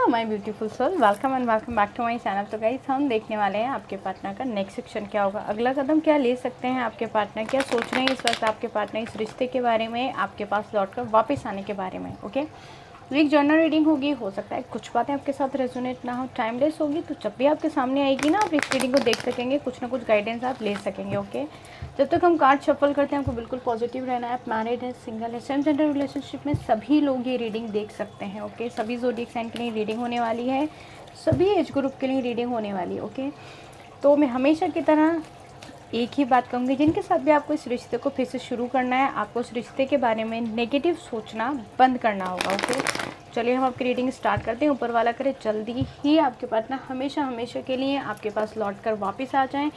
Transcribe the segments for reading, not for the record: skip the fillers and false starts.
Hello my beautiful soul, welcome and welcome back to my channel. तो guys हम देखने वाले हैं आपके पार्टनर का नेक्स्ट सेक्शन क्या होगा, अगला कदम क्या ले सकते हैं आपके पार्टनर, क्या सोच रहे हैं इस वक्त आपके पार्टनर इस रिश्ते के बारे में, आपके पास लौट कर वापस आने के बारे में। ओके, तो एक जर्नल रीडिंग होगी, हो सकता है कुछ बातें आपके साथ रेजोनेट ना हो, टाइमलेस होगी, तो जब भी आपके सामने आएगी ना आप इस रीडिंग को देख सकेंगे, कुछ ना कुछ गाइडेंस आप ले सकेंगे। ओके, जब तक हम कार्ड शफल करते हैं आपको बिल्कुल पॉजिटिव रहना है। आप मैरिड है, सिंगल है, सेम जेंडर रिलेशनशिप में, सभी लोग ये रीडिंग देख सकते हैं। ओके, सभी ज़ोडिएक साइन के लिए रीडिंग होने वाली है, सभी एज ग्रुप के लिए रीडिंग होने वाली है। ओके, तो मैं हमेशा की तरह एक ही बात कहूँगी, जिनके साथ भी आपको इस रिश्ते को फिर से शुरू करना है, आपको उस रिश्ते के बारे में नेगेटिव सोचना बंद करना होगा। ओके, चलिए हम आपकी रीडिंग स्टार्ट करते हैं। ऊपर वाला करे जल्दी ही आपके पार्टनर हमेशा हमेशा के लिए आपके पास लौट कर वापस आ जाएं।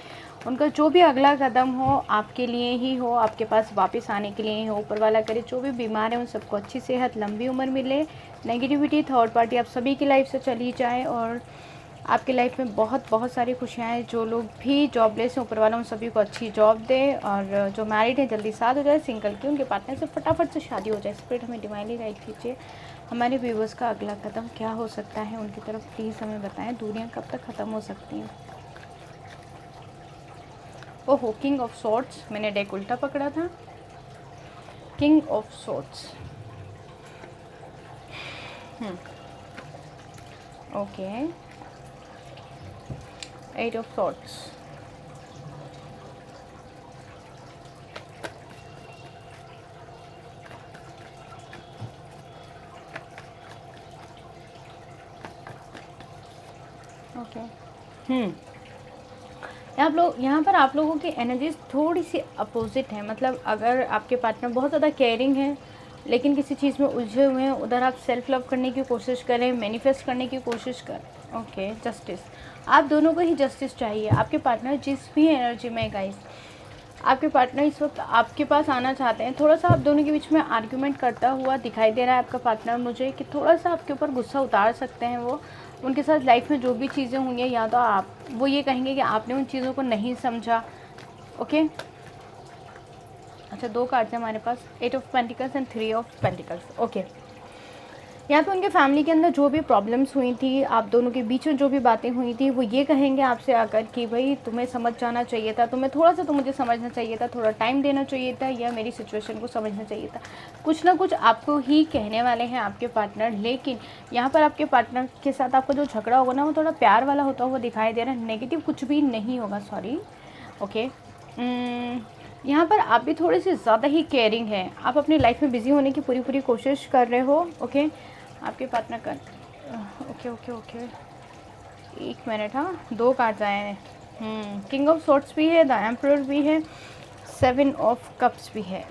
उनका जो भी अगला कदम हो आपके लिए ही हो, आपके पास वापस आने के लिए ही हो। ऊपर वाला करे जो भी बीमार है उन सबको अच्छी सेहत, लंबी उम्र मिले, नेगेटिविटी थर्ड पार्टी आप सभी की लाइफ से चली जाए और आपकी लाइफ में बहुत बहुत सारी खुशियाँ हैं। जो लोग भी जॉबलेस हैं ऊपर वाला उन सभी को अच्छी जॉब दे, और जो मैरिड है जल्दी शादी हो जाए, सिंगल की उनके पार्टनर से फटाफट से शादी हो जाए। स्पिरिट हमें डिवाइनली गाइड कीजिए, हमारे व्यूवर्स का अगला कदम क्या हो सकता है, उनकी तरफ प्लीज़ हमें बताएं। दूरियां कब तक ख़त्म हो सकती हैं। ओहो, किंग ऑफ सॉर्ड्स, मैंने डेक उल्टा पकड़ा था। King of swords, okay, eight of swords, okay. यहाँ पर आप लोगों की एनर्जीज थोड़ी सी अपोजिट है। मतलब अगर आपके पार्टनर बहुत ज़्यादा केयरिंग है लेकिन किसी चीज़ में उलझे हुए हैं, उधर आप सेल्फ लव करने की कोशिश करें, मैनिफेस्ट करने की कोशिश करें। ओके, जस्टिस, आप दोनों को ही जस्टिस चाहिए। आपके पार्टनर जिस भी एनर्जी में, गाइस आपके पार्टनर इस वक्त आपके पास आना चाहते हैं। थोड़ा सा आप दोनों के बीच में आर्ग्यूमेंट करता हुआ दिखाई दे रहा है आपका पार्टनर मुझे, कि थोड़ा सा आपके ऊपर गुस्सा उतार सकते हैं वो। उनके साथ लाइफ में जो भी चीज़ें हुई हैं, या तो वो ये कहेंगे कि आपने उन चीज़ों को नहीं समझा। ओके, अच्छा, दो कार्ड्स हैं हमारे पास, eight of pentacles and three of pentacles. Okay, यहाँ पे उनके फैमिली के अंदर जो भी प्रॉब्लम्स हुई थी, आप दोनों के बीच में जो भी बातें हुई थी, वो ये कहेंगे आपसे आकर कि भाई तुम्हें समझ जाना चाहिए था, तुम्हें थोड़ा सा तो मुझे समझना चाहिए था, थोड़ा टाइम देना चाहिए था, या मेरी सिचुएशन को समझना चाहिए था। कुछ ना कुछ आपको ही कहने वाले हैं आपके पार्टनर। लेकिन यहाँ पर आपके पार्टनर के साथ आपका जो झगड़ा होगा ना, वो थोड़ा प्यार वाला होता हुआ दिखाई दे रहा है, नेगेटिव कुछ भी नहीं होगा। सॉरी। ओके, यहाँ पर आप भी थोड़े से ज़्यादा ही केयरिंग है, आप अपनी लाइफ में बिजी होने की पूरी पूरी कोशिश कर रहे हो। ओके, आपके पार्टनर का ओके ओके ओके, एक मिनट। हाँ, दो कार्ड्स आए हैं, किंग ऑफ सॉर्ड्स भी है, द एम्परर भी है, सेवन ऑफ कप्स भी है।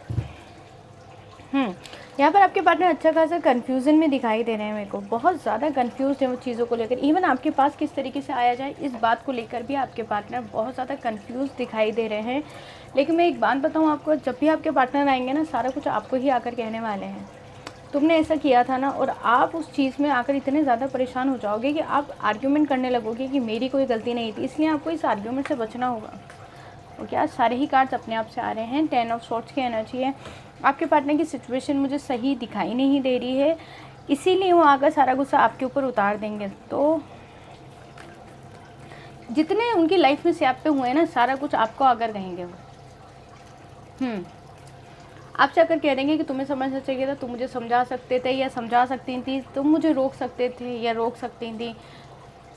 यहाँ पर आपके पार्टनर अच्छा खासा कन्फ्यूज़न में दिखाई दे रहे हैं मेरे को, बहुत ज़्यादा कन्फ्यूज़ है वो चीज़ों को लेकर। इवन आपके पास किस तरीके से आया जाए इस बात को लेकर भी आपके पार्टनर बहुत ज़्यादा कन्फ्यूज़ दिखाई दे रहे हैं। लेकिन मैं एक बात बताऊँ आपको, जब भी आपके पार्टनर आएंगे ना, सारा कुछ आपको ही आकर कहने वाले हैं, तुमने ऐसा किया था ना। और आप उस चीज़ में आकर इतने ज़्यादा परेशान हो जाओगे कि आप आर्ग्यूमेंट करने लगोगे कि मेरी कोई गलती नहीं थी। इसलिए आपको इस आर्ग्यूमेंट से बचना होगा। ओके, आज सारे ही कार्ड्स अपने आप से आ रहे हैं। 10 ऑफ सॉर्ड्स की एनर्जी है। आपके पार्टनर की सिचुएशन मुझे सही दिखाई नहीं दे रही है, इसीलिए वो आकर सारा गुस्सा आपके ऊपर उतार देंगे। तो जितने उनकी लाइफ में स्यापे हुए हैं ना, सारा कुछ आपको आकर कहेंगे वो। आपसे आकर कह देंगे कि तुम्हें समझना चाहिए था, तुम मुझे समझा सकते थे या समझा सकती थी, तुम मुझे रोक सकते थे या रोक सकती थी,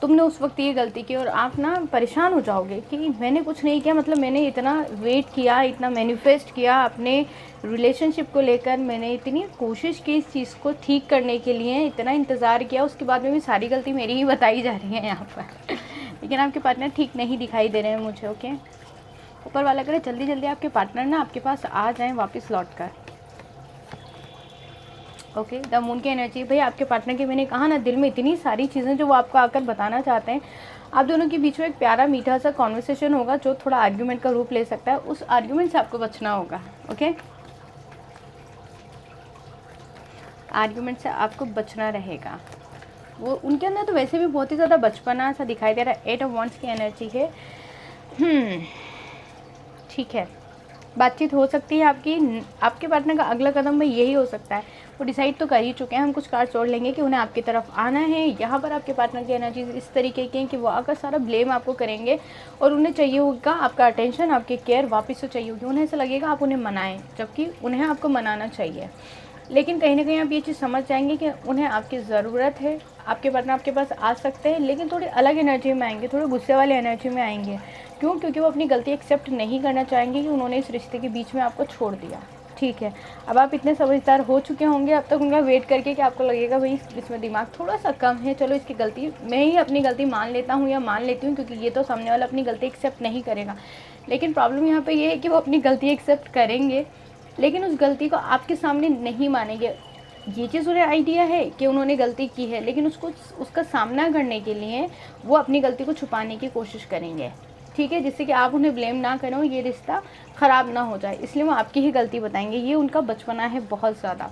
तुमने उस वक्त ये गलती की। और आप ना परेशान हो जाओगे कि मैंने कुछ नहीं किया, मतलब मैंने इतना वेट किया, इतना मैनिफेस्ट किया अपने रिलेशनशिप को लेकर, मैंने इतनी कोशिश की इस चीज़ को ठीक करने के लिए, इतना इंतज़ार किया, उसके बाद में भी सारी गलती मेरी ही बताई जा रही है यहाँ पर। लेकिन आपके पार्टनर ठीक नहीं दिखाई दे रहे हैं मुझे। ओके, ऊपर वाला करे जल्दी जल्दी आपके पार्टनर ना आपके पास आ जाएं वापस लौट कर। ओके, द मून की एनर्जी, भाई आपके पार्टनर की, मैंने कहा ना, दिल में इतनी सारी चीज़ें जो वो आपको आकर बताना चाहते हैं। आप दोनों के बीच में एक प्यारा मीठा सा कॉन्वर्सेशन होगा जो थोड़ा आर्ग्यूमेंट का रूप ले सकता है, उस आर्ग्यूमेंट से आपको बचना होगा। ओके, आर्ग्यूमेंट से आपको बचना रहेगा। वो उनके अंदर तो वैसे भी बहुत ही ज़्यादा बचपना सा दिखाई दे रहा है। 8 ऑफ वॉन्ड्स की एनर्जी है। ठीक है, बातचीत हो सकती है आपकी। आपके पार्टनर का अगला कदम भाई यही हो सकता है, वो डिसाइड तो कर ही चुके हैं, हम कुछ कार्ड जोड़ लेंगे कि उन्हें आपकी तरफ आना है। यहाँ पर आपके पार्टनर की एनर्जी इस तरीके की है कि वो आकर सारा ब्लेम आपको करेंगे और उन्हें चाहिए होगा आपका अटेंशन, आपकी केयर वापस से चाहिए होगी। उन्हें ऐसा लगेगा आप उन्हें मनाएं, जबकि उन्हें आपको मनाना चाहिए। लेकिन कहीं ना कहीं आप ये चीज़ समझ जाएंगे कि उन्हें आपकी ज़रूरत है। आपके पार्टनर आपके पास आ सकते हैं, लेकिन थोड़ी अलग एनर्जी में आएंगे, थोड़े गुस्से वाले एनर्जी में आएंगे। क्यों? क्योंकि वो अपनी गलती एक्सेप्ट नहीं करना चाहेंगे कि उन्होंने इस रिश्ते के बीच में आपको छोड़ दिया। ठीक है, अब आप इतने समझदार हो चुके होंगे अब तक उनका वेट करके कि आपको लगेगा भाई इसमें दिमाग थोड़ा सा कम है, चलो इसकी गलती मैं ही अपनी गलती मान लेता हूँ या मान लेती हूँ, क्योंकि ये तो सामने वाला अपनी गलती एक्सेप्ट नहीं करेगा। लेकिन प्रॉब्लम यहाँ पे ये है कि वो अपनी गलती एक्सेप्ट करेंगे, लेकिन उस गलती को आपके सामने नहीं मानेंगे। ये चीज़ उन्हें आइडिया है कि उन्होंने गलती की है, लेकिन उसका सामना करने के लिए वो अपनी गलती को छुपाने की कोशिश करेंगे। ठीक है, जिससे कि आप उन्हें ब्लेम ना करें और ये रिश्ता ख़राब ना हो जाए, इसलिए वो आपकी ही गलती बताएंगे। ये उनका बचपना है बहुत ज़्यादा।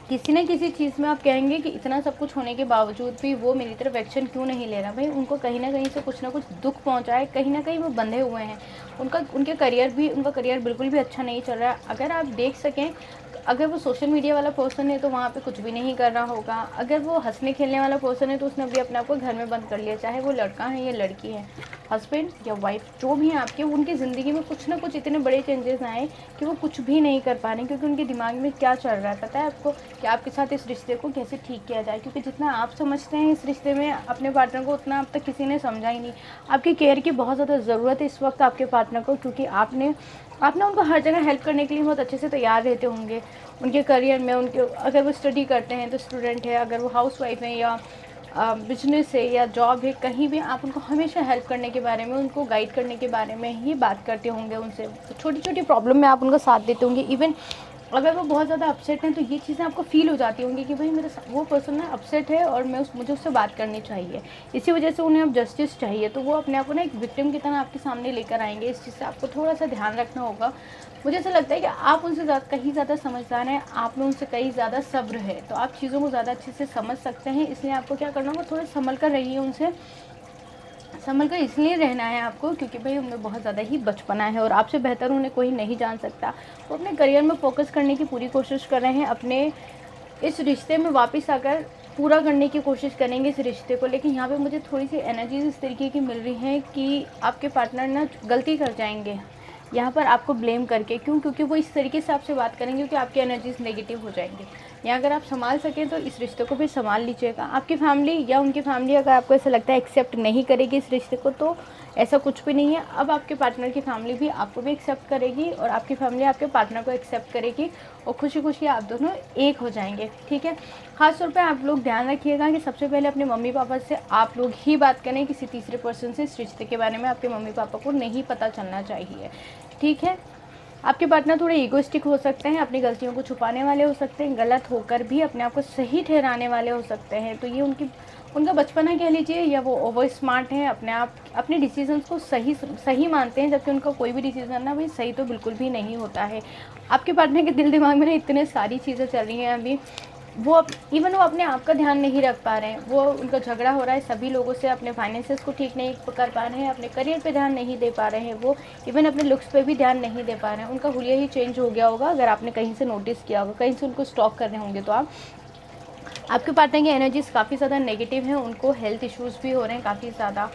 किसी न किसी चीज़ में आप कहेंगे कि इतना सब कुछ होने के बावजूद भी वो मेरी तरफ एक्शन क्यों नहीं ले रहा। भाई उनको कहीं ना कहीं से कुछ ना कुछ दुख पहुंचा है, कहीं ना कहीं वो बंधे हुए हैं। उनका करियर बिल्कुल भी अच्छा नहीं चल रहा है। अगर आप देख सकें, अगर वो सोशल मीडिया वाला पर्सन है तो वहाँ पे कुछ भी नहीं कर रहा होगा। अगर वो हंसने खेलने वाला पर्सन है तो उसने अभी अपने आप को घर में बंद कर लिया, चाहे वो लड़का है या लड़की है, हस्बैंड या वाइफ जो भी हैं आपके, उनकी ज़िंदगी में कुछ ना कुछ इतने बड़े चेंजेस आए कि वो कुछ भी नहीं कर पा रहे, क्योंकि उनके दिमाग में क्या चल रहा है पता है आपको, कि आपके साथ इस रिश्ते को कैसे ठीक किया जाए। क्योंकि जितना आप समझते हैं इस रिश्ते में अपने पार्टनर को, उतना अब तक किसी ने समझा ही नहीं। आपकी केयर की बहुत ज़्यादा ज़रूरत है इस वक्त आपके पार्टनर को, क्योंकि आपने उनको हर जगह हेल्प करने के लिए बहुत अच्छे से तैयार रहते होंगे। उनके करियर में, उनके अगर वो स्टडी करते हैं तो स्टूडेंट है, अगर वो हाउसवाइफ है या बिजनेस है या जॉब है, कहीं भी आप उनको हमेशा हेल्प करने के बारे में, उनको गाइड करने के बारे में ही बात करते होंगे उनसे। छोटी छोटी प्रॉब्लम में आप उनका साथ देते होंगे। इवन अगर वो बहुत ज़्यादा अपसेट हैं तो ये चीज़ें आपको फ़ील हो जाती होंगी कि भाई वो पर्सन ना अपसेट है और मुझे उससे बात करनी चाहिए। इसी वजह से उन्हें अब जस्टिस चाहिए, तो वो अपने आप को ना एक विक्टिम की तरह आपके सामने लेकर आएंगे। इस चीज़ से आपको थोड़ा सा ध्यान रखना होगा। मुझे ऐसा लगता है कि आप उनसे कहीं ज़्यादा समझदार हैं, आप में उनसे कहीं ज़्यादा सब्र है, तो आप चीज़ों को ज़्यादा अच्छे से समझ सकते हैं। इसलिए आपको क्या करना होगा, थोड़ा संभल कर रहिए उनसे। संभल कर इसलिए रहना है आपको क्योंकि भाई उनमें बहुत ज़्यादा ही बचपना है और आपसे बेहतर उन्हें कोई नहीं जान सकता। वो अपने करियर में फ़ोकस करने की पूरी कोशिश कर रहे हैं, अपने इस रिश्ते में वापस आकर पूरा करने की कोशिश करेंगे इस रिश्ते को। लेकिन यहाँ पे मुझे थोड़ी सी एनर्जीज इस तरीके की मिल रही हैं कि आपके पार्टनर ना गलती कर जाएंगे यहाँ पर आपको ब्लेम करके। क्यों? क्योंकि वो इस तरीके से आपसे बात करेंगे क्योंकि आपकी एनर्जीज नेगेटिव हो जाएंगे। या अगर आप संभाल सकें तो इस रिश्ते को भी संभाल लीजिएगा। आपकी फैमिली या उनकी फैमिली अगर आपको ऐसा लगता है एक्सेप्ट नहीं करेगी इस रिश्ते को, तो ऐसा कुछ भी नहीं है। अब आपके पार्टनर की फैमिली भी आपको भी एक्सेप्ट करेगी और आपकी फैमिली आपके पार्टनर को एक्सेप्ट करेगी और खुशी खुशी आप दोनों एक हो जाएंगे। ठीक है, ख़ास तौर पे आप लोग ध्यान रखिएगा कि सबसे पहले अपने मम्मी पापा से आप लोग ही बात करें। किसी तीसरे पर्सन से इस रिश्ते के बारे में आपके मम्मी पापा को नहीं पता चलना चाहिए। ठीक है, आपके पार्टनर थोड़े ईगोइस्टिक हो सकते हैं, अपनी गलतियों को छुपाने वाले हो सकते हैं, गलत होकर भी अपने आप को सही ठहराने वाले हो सकते हैं। तो ये उनका बचपना कह लीजिए, या वो ओवर स्मार्ट हैं, अपने डिसीजंस को सही मानते हैं, जबकि उनका कोई भी डिसीजन ना भाई सही तो बिल्कुल भी नहीं होता है। आपके पार्टनर के दिल दिमाग में ना इतने सारी चीज़ें चल रही हैं अभी, वो अपने आप का ध्यान नहीं रख पा रहे हैं। वो उनका झगड़ा हो रहा है सभी लोगों से, अपने फाइनेंसेस को ठीक नहीं कर पा रहे हैं, अपने करियर पे ध्यान नहीं दे पा रहे हैं, वो इवन अपने लुक्स पे भी ध्यान नहीं दे पा रहे हैं। उनका हुलिया ही चेंज हो गया होगा, अगर आपने कहीं से नोटिस किया होगा, कहीं से उनको स्टॉक कर रहे होंगे तो आपके पार्टनर की एनर्जीज काफ़ी ज़्यादा नेगेटिव हैं। उनको हेल्थ इश्यूज़ भी हो रहे हैं काफ़ी ज़्यादा।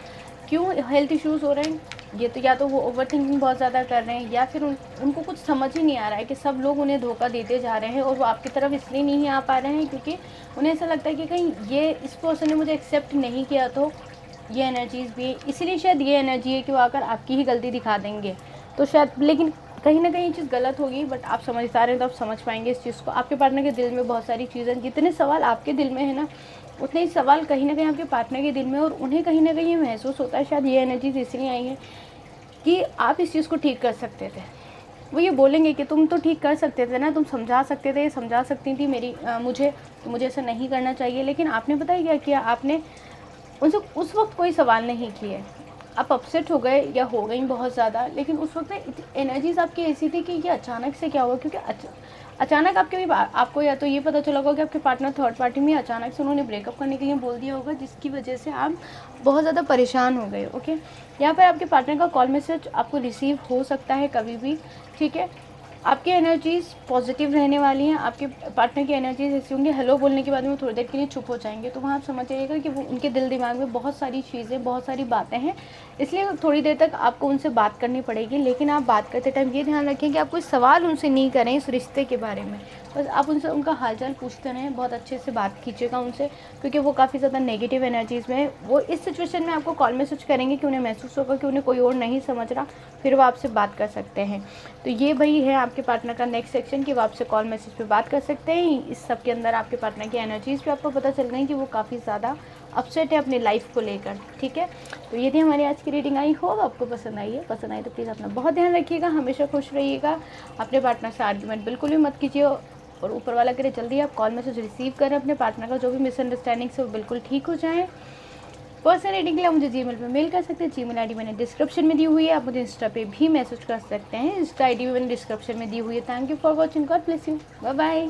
क्यों हेल्थ इश्यूज़ हो रहे हैं? ये तो या तो वो ओवर थिंकिंग बहुत ज़्यादा कर रहे हैं, या फिर उनको कुछ समझ ही नहीं आ रहा है कि सब लोग उन्हें धोखा देते जा रहे हैं और वो आपकी तरफ इसलिए नहीं आ पा रहे हैं क्योंकि उन्हें ऐसा लगता है कि कहीं ये इस पर्सन ने मुझे एक्सेप्ट नहीं किया। तो ये एनर्जीज़ भी इसीलिए शायद ये एनर्जी है कि वो आकर आपकी ही गलती दिखा देंगे। तो शायद, लेकिन कहीं ना कहीं ये चीज़ गलत होगी, बट आप समझदार हैं तो आप समझ पाएंगे इस चीज़ को। आपके पार्टनर के दिल में बहुत सारी चीज़ें, जितने सवाल आपके दिल में है ना, उतने ही सवाल कहीं ना कहीं आपके पार्टनर के दिल में, और उन्हें कहीं ना कहीं ये महसूस होता है, शायद ये एनर्जीज इसलिए आई हैं कि आप इस चीज़ को ठीक कर सकते थे। वो ये बोलेंगे कि तुम तो ठीक कर सकते थे ना, तुम समझा सकते थे, समझा सकती थी मुझे ऐसा नहीं करना चाहिए। लेकिन आपने पता है क्या किया? आपने उनसे उस वक्त कोई सवाल नहीं किए। आप अपसेट हो गए या हो गई बहुत ज़्यादा, लेकिन उस वक्त एनर्जीज आपकी ऐसी थी कि ये अचानक से क्या हुआ, क्योंकि अचानक आपको या तो ये पता चला होगा कि आपके पार्टनर थर्ड पार्टी में अचानक से उन्होंने ब्रेकअप करने के लिए बोल दिया होगा, जिसकी वजह से आप बहुत ज़्यादा परेशान हो गए। ओके, यहाँ पर आपके पार्टनर का कॉल मैसेज आपको रिसीव हो सकता है कभी भी। ठीक है, आपकी एनर्जीज़ पॉजिटिव रहने वाली हैं। आपके पार्टनर की एनर्जीज़ ऐसी होंगी, हेलो बोलने के बाद में वो थोड़ी देर के लिए चुप हो जाएंगे, तो वहाँ आप समझ जाइएगा कि वो उनके दिल दिमाग में बहुत सारी चीज़ें, बहुत सारी बातें हैं, इसलिए थोड़ी देर तक आपको उनसे बात करनी पड़ेगी। लेकिन आप बात करते टाइम ये ध्यान रखें कि आप कोई सवाल उनसे नहीं करें इस रिश्ते के बारे में, बस आप उनसे उनका हालचाल पूछते रहें, बहुत अच्छे से बात कीजिएगा उनसे, क्योंकि वो काफ़ी ज़्यादा नेगेटिव एनर्जीज़ में है। वो इस सिचुएशन में आपको कॉल मैसेज करेंगे कि उन्हें महसूस होगा कि उन्हें कोई और नहीं समझ रहा, फिर वो आपसे बात कर सकते हैं। तो ये वही है आपके पार्टनर का नेक्स्ट सेक्शन कि वो आपसे कॉल मैसेज पे बात कर सकते हैं। इस सब के अंदर आपके पार्टनर की एनर्जीज़ पे आपको पता चल गई कि वो काफ़ी ज़्यादा अपसेट है अपनी लाइफ को लेकर। ठीक है, तो ये थी हमारी आज की रीडिंग। आई होप आपको पसंद आई है। पसंद आई तो प्लीज़ अपना बहुत ध्यान रखिएगा, हमेशा खुश रहिएगा, अपने पार्टनर से आर्ग्यूमेंट बिल्कुल भी मत कीजिए, और ऊपर वाला करे जल्दी आप कॉल मैसेज रिसीव करें अपने पार्टनर का, जो भी मिसअंडरस्टैंडिंग से वो बिल्कुल ठीक हो जाएँ। पर्सनल रीडिंग के लिए आप मुझे जीमेल पे मेल कर सकते हैं, जीमेल आईडी मैंने डिस्क्रिप्शन में दी हुई है। आप मुझे इंस्टा पे भी मैसेज कर सकते हैं, इंस्टा आईडी भी मैंने डिस्क्रिप्शन में दी हुई है। Thank you for watching, God bless you, bye bye.